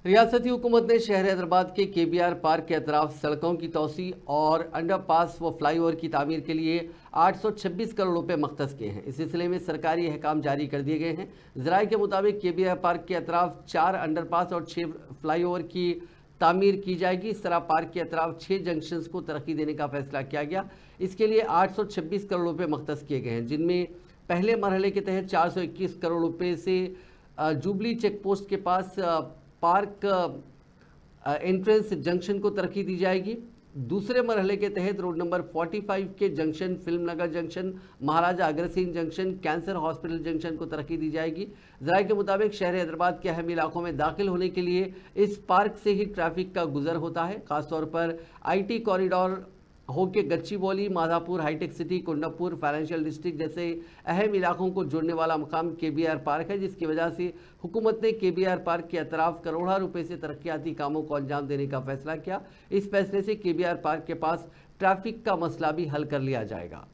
रियासती हुकूमत ने शहर हैदराबाद के केबीआर पार्क के अतराफ सड़कों की तोसी और अंडरपास व फ्लाईओवर की तामीर के लिए 826 करोड़ रुपए मख्तस किए हैं। इस सिलसिले में सरकारी अहकाम जारी कर दिए गए हैं। ज़राए के मुताबिक केबीआर पार्क के अतराफ 4 अंडरपास और 6 फ्लाईओवर की तामीर की जाएगी। इस तरह पार्क के अतराफ 6 जंक्शंस को तरक्की देने का फैसला किया गया। इसके लिए 826 करोड़ रुपये मख्तस किए गए हैं, जिनमें पहले मरहले के तहत 421 करोड़ रुपये से जुबली चेक पोस्ट के पास पार्क एंट्रेंस जंक्शन को तरक्की दी जाएगी। दूसरे मरहले के तहत रोड नंबर 45 के junction, Filmnagar junction, Maharaja Agrasen junction, cancer hospital junction को तरक्की दी जाएगी। ज़राए के मुताबिक शहर हैदराबाद के अहम इलाकों में दाखिल होने के लिए इस पार्क से ही ट्रैफिक का गुजर होता है। खासतौर पर IT कॉरिडोर होके गच्चीबौली, माधापुर, हाईटेक सिटी, कुंडापुर, फाइनेंशियल डिस्ट्रिक्ट जैसे अहम इलाकों को जोड़ने वाला मकाम केबीआर पार्क है, जिसकी वजह से हुकूमत ने केबीआर पार्क के अतराफ करोड़ों रुपए से तरक्याती कामों को अंजाम देने का फैसला किया। इस फैसले से केबीआर पार्क के पास ट्रैफिक का मसला भी हल कर लिया जाएगा।